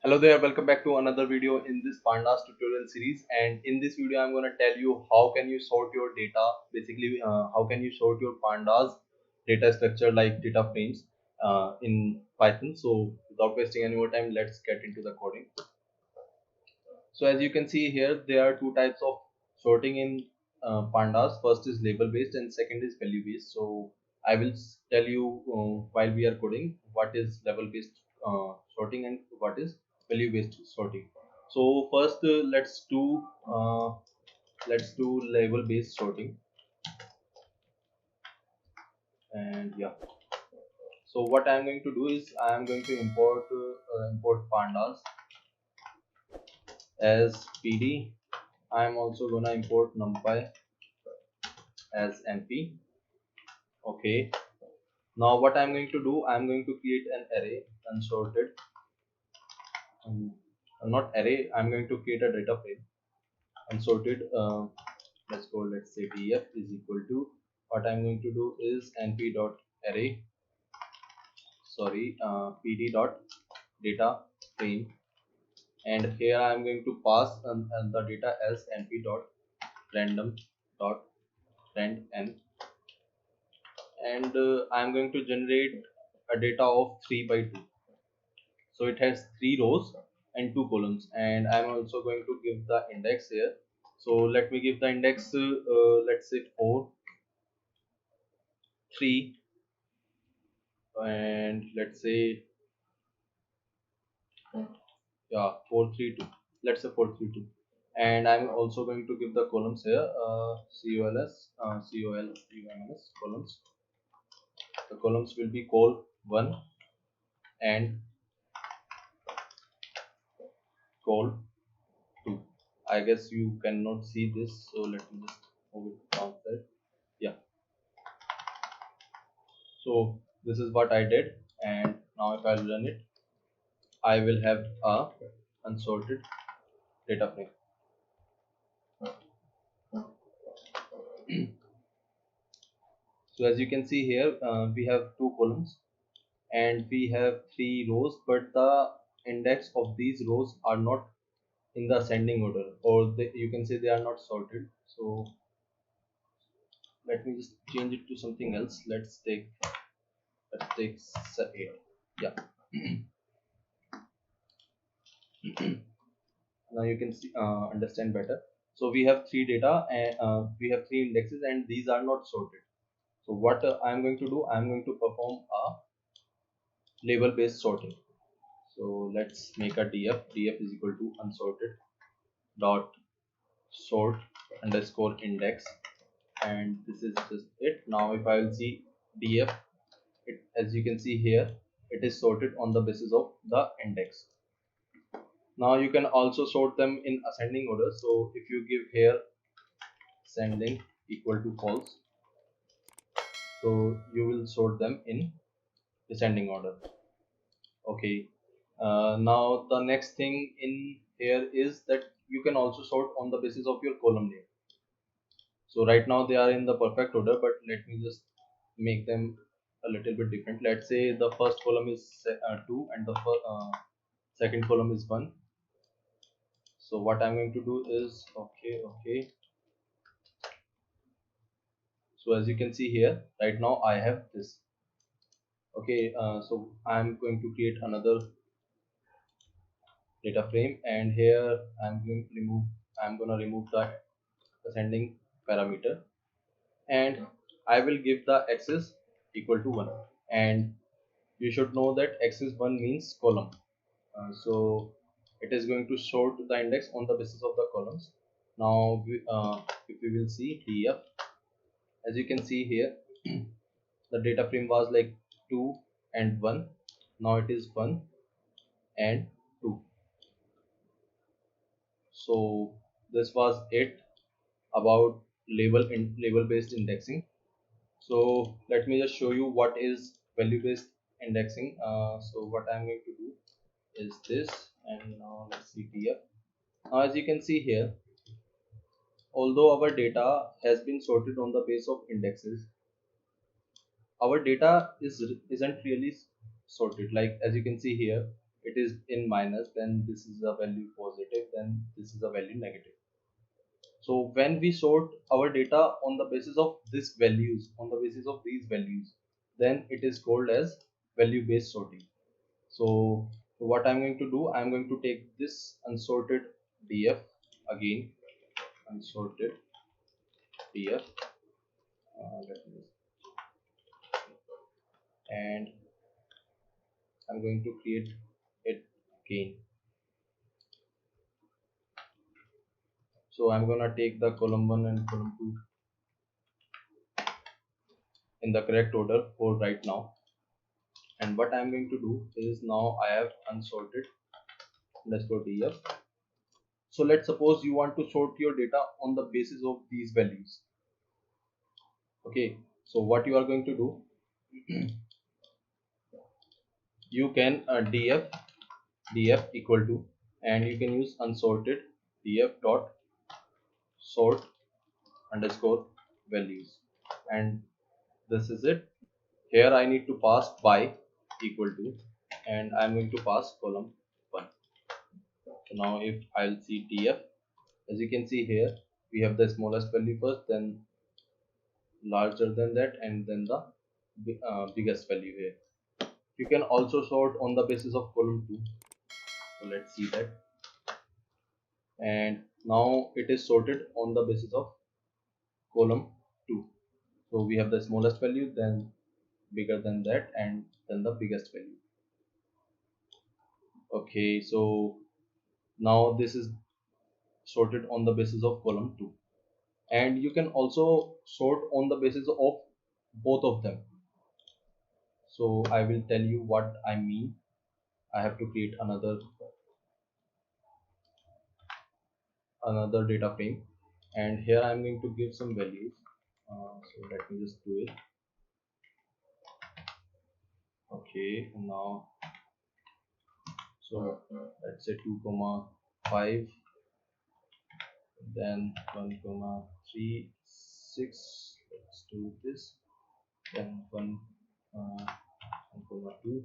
Hello there, welcome back to another video in this pandas tutorial series. And in this video I'm going to tell you how can you sort your data. Basically, how can you sort your pandas data structure like data frames in Python. So without wasting any more time, let's get into the coding. So as you can see here, there are two types of sorting in pandas. First is label based and second is value based. So I will tell you while we are coding what is label based sorting and what is value based sorting. So first let's do label based sorting. And yeah, so what I am going to do is I am going to import pandas as pd. I am also gonna import numpy as np. Okay, now what I'm going to do, I'm going to create an array unsorted, um, not array, I'm going to create a data frame unsorted. Let's say df is equal to, what I'm going to do is np dot array, pd dot data frame, and here I'm going to pass the data as np dot random dot rand n, and I'm going to generate a data of 3 by 2. So it has 3 rows and 2 columns, and I'm also going to give the index here. So let me give the index, let's say 4 3, and let's say, yeah, 4 3 2, let's say 4 3 2. And I'm also going to give the columns here, columns. The columns will be col1 and col2. I guess you cannot see this, so let me just move it downstairs. Yeah, so this is what I did, and now if I run it, I will have a unsorted data frame. So as you can see here, we have 2 columns and we have 3 rows, but the index of these rows are not in the ascending order, or you can say they are not sorted. So let me just change it to something else. Let's take 8. Yeah. Now you can see, understand better. So we have 3 data, and we have 3 indexes, and these are not sorted. So what I'm going to do, I'm going to perform a label based sorting. So let's make a df is equal to unsorted dot sort underscore index, and this is just it. Now if I will see df, as you can see here, it is sorted on the basis of the index. Now you can also sort them in ascending order. So if you give here ascending equal to false, so you will sort them in descending order. Okay, now the next thing in here is that you can also sort on the basis of your column name. So right now they are in the perfect order, but let me just make them a little bit different. Let's say the first column is 2 and the second column is 1. So what I'm going to do is, okay, so as you can see here, right now I have this. Okay, so I'm going to create another data frame, and here I'm gonna remove the ascending parameter, and I will give the axis equal to 1. And you should know that axis 1 means column. So it is going to sort the index on the basis of the columns. Now if we will see df, as you can see here, the data frame was like 2 and 1. Now it is 1 and 2. So this was it about label based indexing. So let me just show you what is value based indexing. So what I'm going to do is this, and now let's see here. Now as you can see here, although our data has been sorted on the base of indexes, our data isn't really sorted. Like as you can see here, it is in minus, then this is a value positive, then this is a value negative. So when we sort our data on the basis of this values, on the basis of these values, then it is called as value based sorting. So what I'm going to do, I'm going to take this unsorted df again, unsorted df, let me and I'm going to create it again. So I'm gonna take the column 1 and column 2 in the correct order for right now. And what I'm going to do is, now I have unsorted underscore df. So let's suppose you want to sort your data on the basis of these values. Okay, so what you are going to do, you can df equal to, and you can use unsorted df dot sort underscore values, and this is it. Here I need to pass by equal to, and I'm going to pass column 1. So now if I'll see df, as you can see here, we have the smallest value first, then larger than that, and then the biggest value here. You can also sort on the basis of column 2. So let's see that. And now it is sorted on the basis of column 2. So we have the smallest value, then bigger than that, and then the biggest value. Okay, so now this is sorted on the basis of column 2, and you can also sort on the basis of both of them. So I will tell you what I mean. I have to create another data frame, and here I'm going to give some values. So let me just do it. Okay, now so let's say 2 comma 5, then 1 comma 3 6. Let's do this. Then 1 comma 2,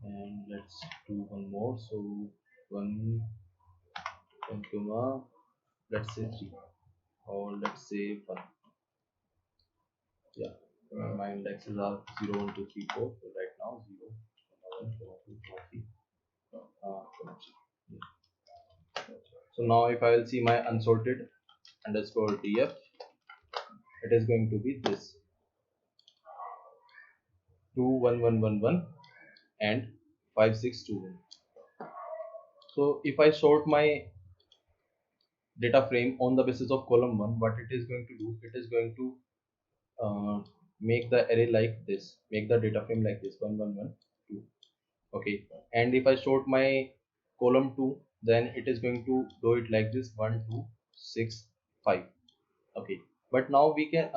and let's do one more. So 1 comma, let's say 3, or let's say 1. Yeah, my indexes are 0 1 2 3 4. So right now 0 1 2 3. Yeah. So now if I will see my unsorted underscore df, it is going to be this 2 1 1 1 1 and 5 6 2 1. So if I sort my data frame on the basis of column 1, what it is going to do, it is going to make the array like this, make the data frame like this 1 1 1 2. Okay, and if I sort my column 2, then it is going to do it like this 1 2 6 5. Okay, but now we can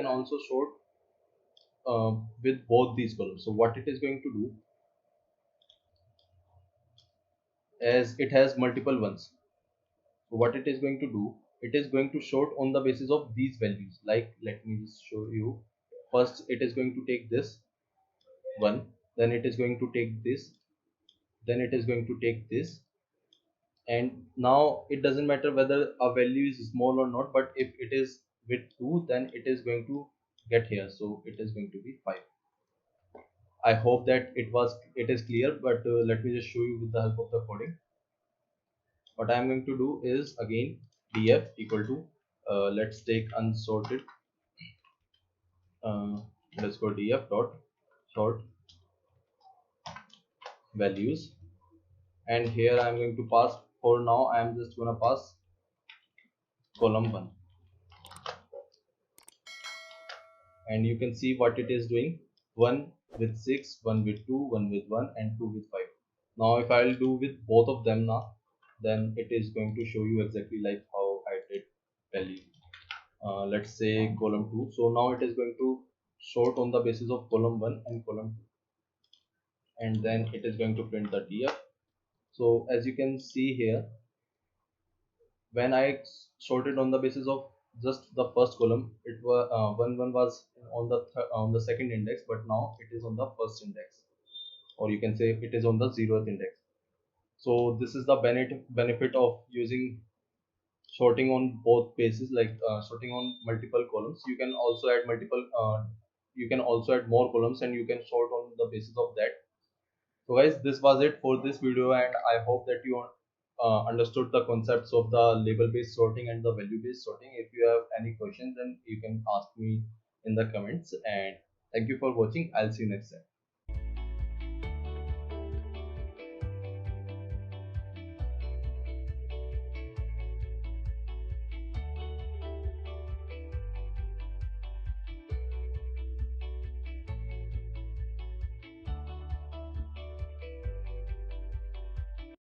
also sort with both these columns. So what it is going to do, as it has multiple ones, so what it is going to do, it is going to sort on the basis of these values. Like, let me just show you. First it is going to take this one, then it is going to take this, then it is going to take this, and now it doesn't matter whether a value is small or not, but if it is with 2, then it is going to get here, so it is going to be 5. I hope that it is clear, but let me just show you with the help of the coding. What I am going to do is, again, df equal to, let's take unsorted underscore df dot sort values, and here I am going to pass, for now I am just going to pass column 1, and you can see what it is doing: 1 with 6, 1 with 2, 1 with 1, and 2 with 5. Now if I will do with both of them now, then it is going to show you exactly like how I did value. Let's say column 2. So now it is going to sort on the basis of column 1 and column 2, and then it is going to print the df. So as you can see here, when I sorted on the basis of just the first column, it was 1 1 was on the second index, but now it is on the first index or you can say it is on the 0th index. So this is the benefit of using sorting on both bases, like sorting on multiple columns. You can also add multiple you can also add more columns and you can sort on the basis of that. So guys, this was it for this video, and I hope that you understood the concepts of the label based sorting and the value based sorting. If you have any questions, then you can ask me in the comments, and thank you for watching. I'll see you next time.